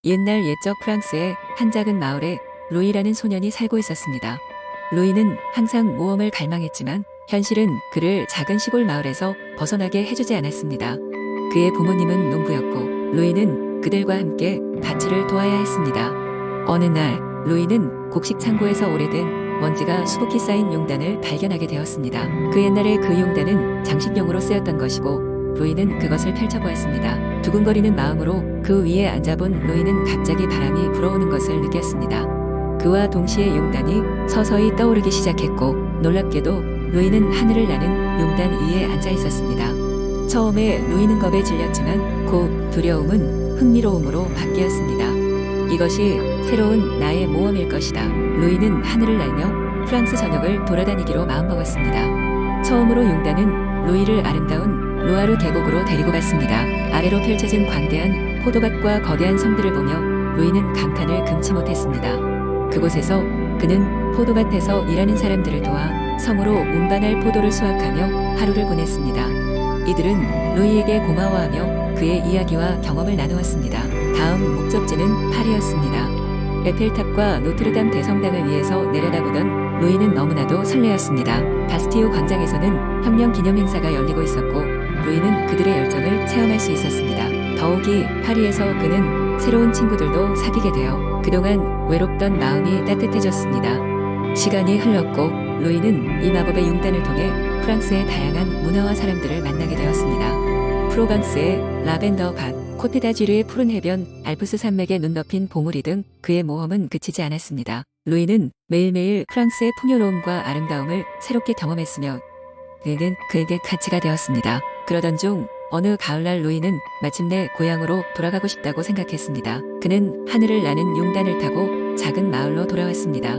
옛날 옛적 프랑스의 한 작은 마을에 루이라는 소년이 살고 있었습니다. 루이는 항상 모험을 갈망했지만 현실은 그를 작은 시골 마을에서 벗어나게 해주지 않았습니다. 그의 부모님은 농부였고 루이는 그들과 함께 밭일을 도와야 했습니다. 어느 날 루이는 곡식 창고에서 오래된 먼지가 수북히 쌓인 용단을 발견하게 되었습니다. 그 옛날에 그 용단은 장식용으로 쓰였던 것이고 루이는 그것을 펼쳐보았습니다. 두근거리는 마음으로 그 위에 앉아본 루이는 갑자기 바람이 불어오는 것을 느꼈습니다. 그와 동시에 용단이 서서히 떠오르기 시작했고 놀랍게도 루이는 하늘을 나는 용단 위에 앉아 있었습니다. 처음에 루이는 겁에 질렸지만 곧 두려움은 흥미로움으로 바뀌었습니다. 이것이 새로운 나의 모험일 것이다. 루이는 하늘을 날며 프랑스 전역을 돌아다니기로 마음먹었습니다. 처음으로 용단은 루이를 아름다운 로아르 계곡으로 데리고 갔습니다. 아래로 펼쳐진 광대한 포도밭과 거대한 성들을 보며 루이는 감탄을 금치 못했습니다. 그곳에서 그는 포도밭에서 일하는 사람들을 도와 성으로 운반할 포도를 수확하며 하루를 보냈습니다. 이들은 루이에게 고마워하며 그의 이야기와 경험을 나누었습니다. 다음 목적지는 파리였습니다. 에펠탑과 노트르담 대성당을 위에서 내려다보던 루이는 너무나도 설레었습니다. 바스티유 광장에서는 혁명 기념 행사가 열리고 있었고 루이는 그들의 열정을 체험할 수 있었습니다. 더욱이 파리에서 그는 새로운 친구들도 사귀게 되어 그동안 외롭던 마음이 따뜻해졌습니다. 시간이 흘렀고 루이는 이 마법의 용단을 통해 프랑스의 다양한 문화와 사람들을 만나게 되었습니다. 프로방스의 라벤더 밭, 코테다쥐르의 푸른 해변, 알프스 산맥에 눈 덮인 봉우리 등 그의 모험은 그치지 않았습니다. 루이는 매일매일 프랑스의 풍요로움과 아름다움을 새롭게 경험했으며 그는 그에게 가치가 되었습니다. 그러던 중 어느 가을날 루이는 마침내 고향으로 돌아가고 싶다고 생각했습니다. 그는 하늘을 나는 용단을 타고 작은 마을로 돌아왔습니다.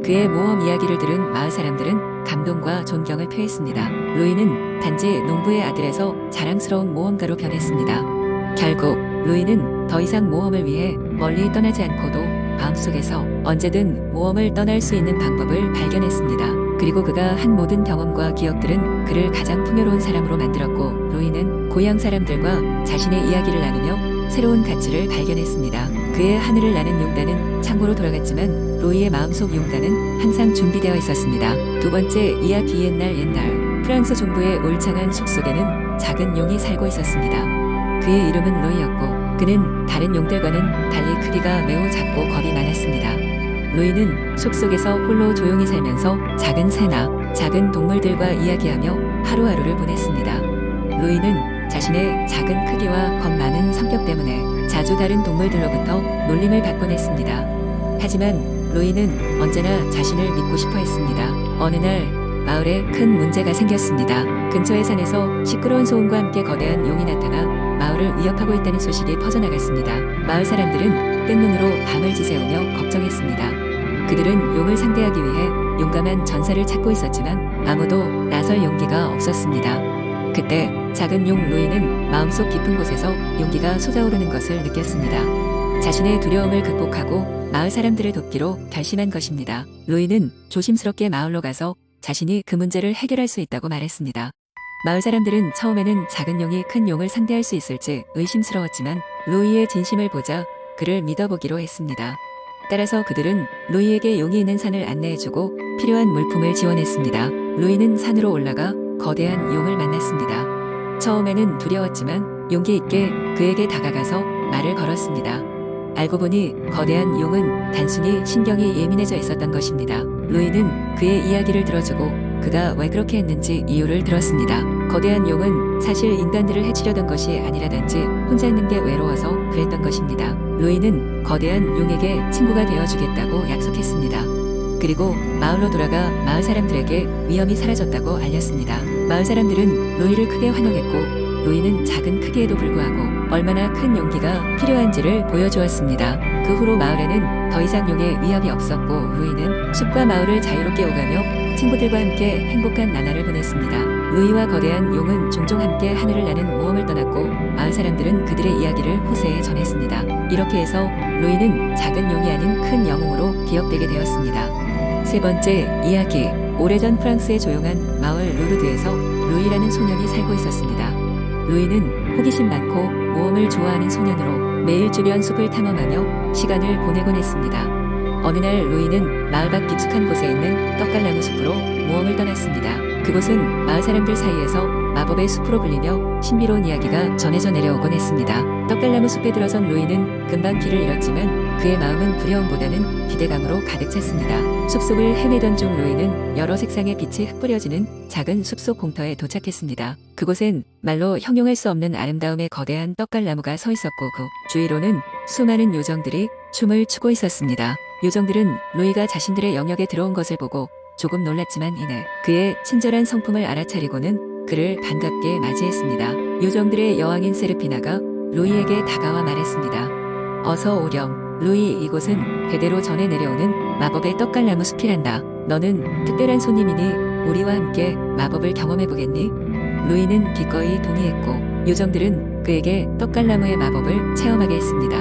그의 모험 이야기를 들은 마을 사람들은 감동과 존경을 표했습니다. 루이는 단지 농부의 아들에서 자랑스러운 모험가로 변했습니다. 결국 루이는 더 이상 모험을 위해 멀리 떠나지 않고도 마음속에서 언제든 모험을 떠날 수 있는 방법을 발견했습니다. 그리고 그가 한 모든 경험과 기억들은 그를 가장 풍요로운 사람으로 만들었고 루이는 고향 사람들과 자신의 이야기를 나누며 새로운 가치를 발견했습니다. 그의 하늘을 나는 용단은 창고로 돌아갔지만 루이의 마음속 용단은 항상 준비되어 있었습니다. 두 번째 이야기 옛날 프랑스 중부의 울창한 숲속에는 작은 용이 살고 있었습니다. 그의 이름은 루이였고 그는 다른 용들과는 달리 크기가 매우 작고 겁이 많았습니다. 루이는 숲속에서 홀로 조용히 살면서 작은 새나 작은 동물들과 이야기하며 하루하루를 보냈습니다. 루이는 자신의 작은 크기와 겁 많은 성격 때문에 자주 다른 동물들로부터 놀림을 받곤 했습니다. 하지만 루이는 언제나 자신을 믿고 싶어 했습니다. 어느 날 마을에 큰 문제가 생겼습니다. 근처의 산에서 시끄러운 소음과 함께 거대한 용이 나타나 마을을 위협하고 있다는 소식이 퍼져나갔습니다. 마을 사람들은 뜬 눈으로 밤을 지새우며 걱정했습니다. 그들은 용을 상대하기 위해 용감한 전사를 찾고 있었지만 아무도 나설 용기가 없었습니다. 그때 작은 용 루이는 마음속 깊은 곳에서 용기가 솟아오르는 것을 느꼈습니다. 자신의 두려움을 극복하고 마을 사람들을 돕기로 결심한 것입니다. 루이는 조심스럽게 마을로 가서 자신이 그 문제를 해결할 수 있다고 말했습니다. 마을 사람들은 처음에는 작은 용이 큰 용을 상대할 수 있을지 의심스러웠지만 루이의 진심을 보자 그를 믿어보기로 했습니다. 따라서 그들은 루이에게 용이 있는 산을 안내해주고 필요한 물품을 지원했습니다. 루이는 산으로 올라가 거대한 용을 만났습니다. 처음에는 두려웠지만 용기 있게 그에게 다가가서 말을 걸었습니다. 알고 보니 거대한 용은 단순히 신경이 예민해져 있었던 것입니다. 루이는 그의 이야기를 들어주고 그가 왜 그렇게 했는지 이유를 들었습니다. 거대한 용은 사실 인간들을 해치려던 것이 아니라 단지 혼자 있는 게 외로워서 그랬던 것입니다. 루이는 거대한 용에게 친구가 되어주겠다고 약속했습니다. 그리고 마을로 돌아가 마을 사람들에게 위험이 사라졌다고 알렸습니다. 마을 사람들은 루이를 크게 환영했고 루이는 작은 크기에도 불구하고 얼마나 큰 용기가 필요한지를 보여주었습니다. 그 후로 마을에는 더 이상 용의 위협이 없었고 루이는 숲과 마을을 자유롭게 오가며 친구들과 함께 행복한 나날을 보냈습니다. 루이와 거대한 용은 종종 함께 하늘을 나는 모험을 떠났고 마을 사람들은 그들의 이야기를 후세에 전했습니다. 이렇게 해서 루이는 작은 용이 아닌 큰 영웅으로 기억되게 되었습니다. 세 번째 이야기, 오래전 프랑스의 조용한 마을 루르드에서 루이라는 소년이 살고 있었습니다. 루이는 호기심 많고 모험을 좋아하는 소년으로 매일 주변 숲을 탐험하며 시간을 보내곤 했습니다. 어느 날 루이는 마을 밖 깊숙한 곳에 있는 떡갈나무 숲으로 모험을 떠났습니다. 그곳은 마을 사람들 사이에서 마법의 숲으로 불리며 신비로운 이야기가 전해져 내려오곤 했습니다. 떡갈나무 숲에 들어선 루이는 금방 길을 잃었지만 그의 마음은 두려움보다는 기대감으로 가득 찼습니다. 숲속을 헤매던 중 루이는 여러 색상의 빛이 흩뿌려지는 작은 숲속 공터에 도착했습니다. 그곳엔 말로 형용할 수 없는 아름다움의 거대한 떡갈나무가 서 있었고 그 주위로는 수많은 요정들이 춤을 추고 있었습니다. 요정들은 루이가 자신들의 영역에 들어온 것을 보고 조금 놀랐지만 이내 그의 친절한 성품을 알아차리고는 그를 반갑게 맞이했습니다. 요정들의 여왕인 세르피나가 루이에게 다가와 말했습니다. 어서 오렴. 루이, 이곳은 대대로 전해 내려오는 마법의 떡갈나무 숲이란다. 너는 특별한 손님이니 우리와 함께 마법을 경험해보겠니? 루이는 기꺼이 동의했고 요정들은 그에게 떡갈나무의 마법을 체험하게 했습니다.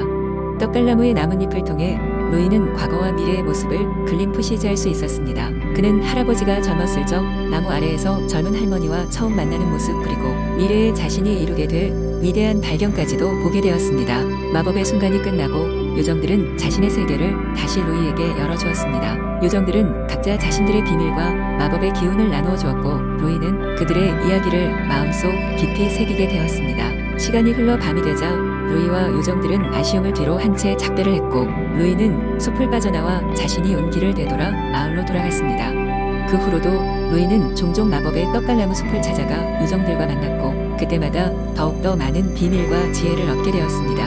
떡갈나무의 나뭇잎을 통해 루이는 과거와 미래의 모습을 글림풋이 할 수 있었습니다. 그는 할아버지가 젊었을 적 나무 아래에서 젊은 할머니와 처음 만나는 모습 그리고 미래의 자신이 이루게 될 위대한 발견까지도 보게 되었습니다. 마법의 순간이 끝나고 요정들은 자신의 세계를 다시 루이에게 열어주었습니다. 요정들은 각자 자신들의 비밀과 마법의 기운을 나누어 주었고 루이는 그들의 이야기를 마음속 깊이 새기게 되었습니다. 시간이 흘러 밤이 되자 루이와 요정들은 아쉬움을 뒤로 한 채 작별을 했고 루이는 숲을 빠져나와 자신이 온 길을 되돌아 마을로 돌아갔습니다. 그 후로도 루이는 종종 마법의 떡갈나무 숲을 찾아가 요정들과 만났고 그때마다 더욱더 많은 비밀과 지혜를 얻게 되었습니다.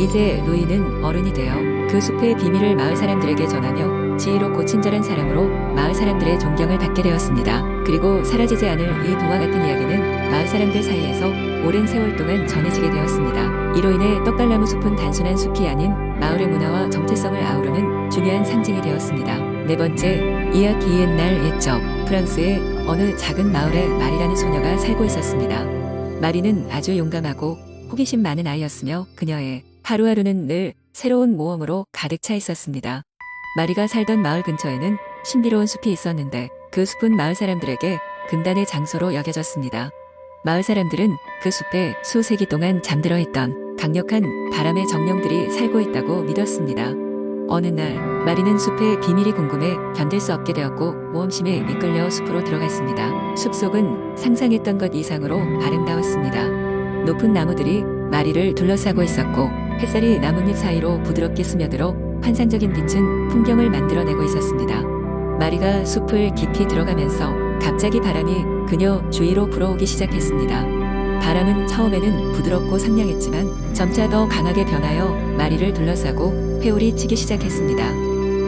이제 루이는 어른이 되어 그 숲의 비밀을 마을 사람들에게 전하며 지혜롭고 친절한 사람으로 마을 사람들의 존경을 받게 되었습니다. 그리고 사라지지 않을 이 동화 같은 이야기는 마을 사람들 사이에서 오랜 세월 동안 전해지게 되었습니다. 이로 인해 떡갈나무 숲은 단순한 숲이 아닌 마을의 문화와 정체성을 아우르는 중요한 상징이 되었습니다. 네 번째, 이야기 옛날 옛적 프랑스의 어느 작은 마을에 마리라는 소녀가 살고 있었습니다. 마리는 아주 용감하고 호기심 많은 아이였으며 그녀의 하루하루는 늘 새로운 모험으로 가득 차 있었습니다. 마리가 살던 마을 근처에는 신비로운 숲이 있었는데 그 숲은 마을 사람들에게 금단의 장소로 여겨졌습니다. 마을 사람들은 그 숲에 수세기 동안 잠들어 있던 강력한 바람의 정령들이 살고 있다고 믿었습니다. 어느 날 마리는 숲의 비밀이 궁금해 견딜 수 없게 되었고 모험심에 이끌려 숲으로 들어갔습니다. 숲속은 상상했던 것 이상으로 아름다웠습니다. 높은 나무들이 마리를 둘러싸고 있었고 햇살이 나뭇잎 사이로 부드럽게 스며들어 환상적인 빛은 풍경을 만들어내고 있었습니다. 마리가 숲을 깊이 들어가면서 갑자기 바람이 그녀 주위로 불어오기 시작했습니다. 바람은 처음에는 부드럽고 상냥했지만 점차 더 강하게 변하여 마리를 둘러싸고 회오리 치기 시작했습니다.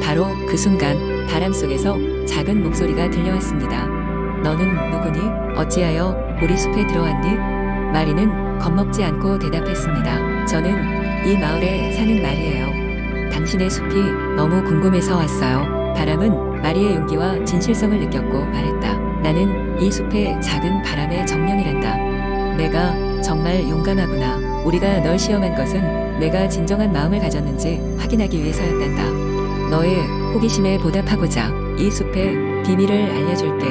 바로 그 순간 바람 속에서 작은 목소리가 들려왔습니다. 너는 누구니? 어찌하여 우리 숲에 들어왔니? 마리는 겁먹지 않고 대답했습니다. 저는 이 마을에 사는 마리예요. 당신의 숲이 너무 궁금해서 왔어요. 바람은 마리의 용기와 진실성을 느꼈고 말했다. 나는 이 숲의 작은 바람의 정령이란다. 내가 정말 용감하구나. 우리가 널 시험한 것은 내가 진정한 마음을 가졌는지 확인하기 위해서였단다. 너의 호기심에 보답하고자 이 숲의 비밀을 알려줄게.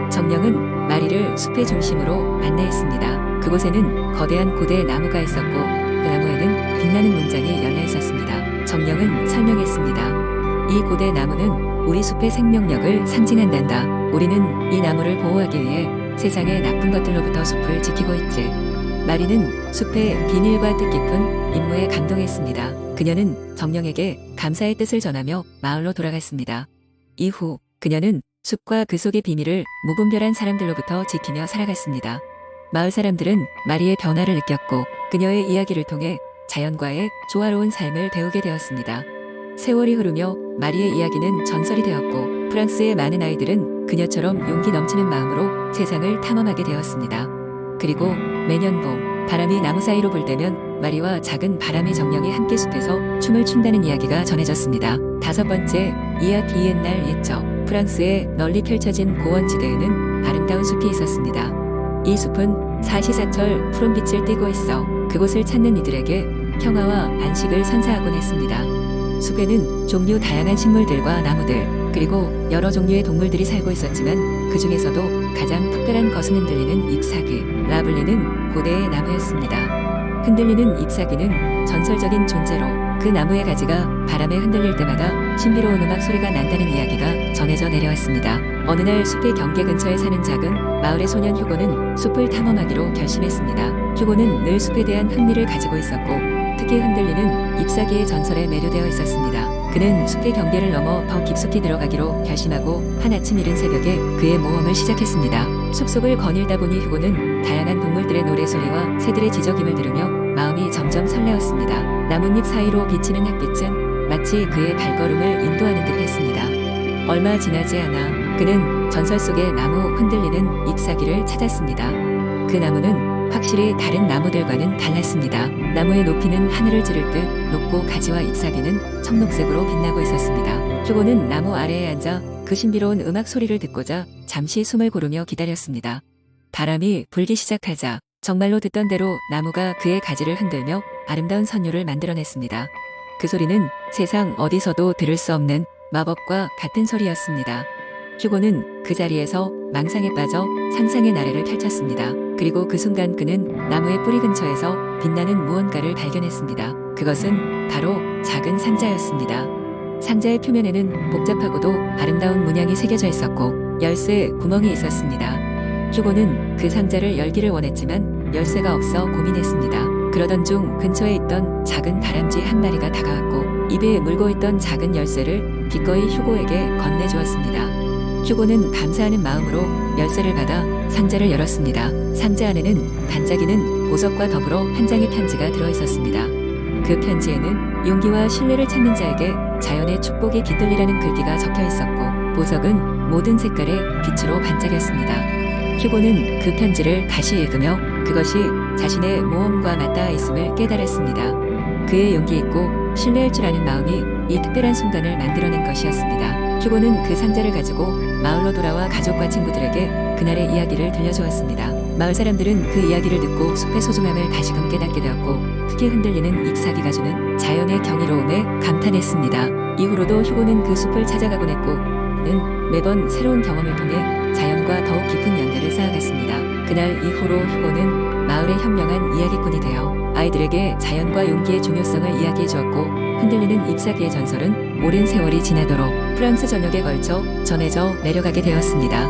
정령은 마리를 숲의 중심으로 안내했습니다. 그곳에는 거대한 고대 나무가 있었고 그 나무에는 빛나는 문장이 열려 있었습니다. 정령은 설명했습니다. 이 고대 나무는 우리 숲의 생명력을 상징한단다. 우리는 이 나무를 보호하기 위해 세상의 나쁜 것들로부터 숲을 지키고 있지. 마리는 숲의 비밀과 뜻깊은 임무에 감동했습니다. 그녀는 정령에게 감사의 뜻을 전하며 마을로 돌아갔습니다. 이후 그녀는 숲과 그 속의 비밀을 무분별한 사람들로부터 지키며 살아갔습니다. 마을 사람들은 마리의 변화를 느꼈고 그녀의 이야기를 통해 자연과의 조화로운 삶을 배우게 되었습니다. 세월이 흐르며 마리의 이야기는 전설이 되었고 프랑스의 많은 아이들은 그녀처럼 용기 넘치는 마음으로 세상을 탐험하게 되었습니다. 그리고 매년 봄 바람이 나무 사이로 불 때면 마리와 작은 바람의 정령이 함께 숲에서 춤을 춘다는 이야기가 전해졌습니다. 다섯 번째, 이야기 옛날 옛적 프랑스의 널리 펼쳐진 고원지대에는 아름다운 숲이 있었습니다. 이 숲은 사시사철 푸른 빛을 띠고 있어 그곳을 찾는 이들에게 평화와 안식을 선사하곤 했습니다. 숲에는 종류 다양한 식물들과 나무들 그리고 여러 종류의 동물들이 살고 있었지만 그 중에서도 가장 특별한 것은 흔들리는 잎사귀 라블레는 고대의 나무였습니다. 흔들리는 잎사귀는 전설적인 존재로 그 나무의 가지가 바람에 흔들릴 때마다 신비로운 음악 소리가 난다는 이야기가 전해져 내려왔습니다. 어느 날 숲의 경계 근처에 사는 작은 마을의 소년 휴고는 숲을 탐험하기로 결심했습니다. 휴고는 늘 숲에 대한 흥미를 가지고 있었고 특히 흔들리는 잎사귀의 전설에 매료되어 있었습니다. 그는 숲의 경계를 넘어 더 깊숙이 들어가기로 결심하고 한아침 이른 새벽에 그의 모험을 시작했습니다. 숲속을 거닐다 보니 휴고는 다양한 동물들의 노래소리와 새들의 지저귀를 들으며 마음이 점점 설레었습니다. 나뭇잎 사이로 비치는 햇빛은 마치 그의 발걸음을 인도하는 듯 했습니다. 얼마 지나지 않아 그는 전설 속의 나무 흔들리는 잎사귀를 찾았습니다. 그 나무는 확실히 다른 나무들과는 달랐습니다. 나무의 높이는 하늘을 찌를 듯 높고 가지와 잎사귀는 청록색으로 빛나고 있었습니다. 휴고는 나무 아래에 앉아 그 신비로운 음악 소리를 듣고자 잠시 숨을 고르며 기다렸습니다. 바람이 불기 시작하자 정말로 듣던 대로 나무가 그의 가지를 흔들며 아름다운 선율을 만들어냈습니다. 그 소리는 세상 어디서도 들을 수 없는 마법과 같은 소리였습니다. 휴고는 그 자리에서 망상에 빠져 상상의 나래를 펼쳤습니다. 그리고 그 순간 그는 나무의 뿌리 근처에서 빛나는 무언가를 발견했습니다. 그것은 바로 작은 상자였습니다. 상자의 표면에는 복잡하고도 아름다운 문양이 새겨져 있었고 열쇠 구멍이 있었습니다. 휴고는 그 상자를 열기를 원했지만 열쇠가 없어 고민했습니다. 그러던 중 근처에 있던 작은 다람쥐 한 마리가 다가왔고 입에 물고 있던 작은 열쇠를 기꺼이 휴고에게 건네주었습니다. 휴고는 감사하는 마음으로 열쇠를 받아 상자를 열었습니다. 상자 안에는 반짝이는 보석과 더불어 한 장의 편지가 들어있었습니다. 그 편지에는 용기와 신뢰를 찾는 자에게 자연의 축복이 깃들리라는 글귀가 적혀 있었고 보석은 모든 색깔의 빛으로 반짝였습니다. 휴고는 그 편지를 다시 읽으며 그것이 자신의 모험과 맞닿아 있음을 깨달았습니다. 그의 용기 있고 신뢰할 줄 아는 마음이 이 특별한 순간을 만들어낸 것이었습니다. 휴고는 그 상자를 가지고 마을로 돌아와 가족과 친구들에게 그날의 이야기를 들려주었습니다. 마을 사람들은 그 이야기를 듣고 숲의 소중함을 다시금 깨닫게 되었고 특히 흔들리는 잎사귀가 주는 자연의 경이로움에 감탄했습니다. 이후로도 휴고는 그 숲을 찾아가곤 했고 그는 매번 새로운 경험을 통해 자연과 더욱 깊은 연대를 쌓아갔습니다. 그날 이후로 휴고는 마을의 현명한 이야기꾼이 되어 아이들에게 자연과 용기의 중요성을 이야기해 주었고 흔들리는 잎사귀의 전설은 오랜 세월이 지나도록 프랑스 전역에 걸쳐 전해져 내려가게 되었습니다.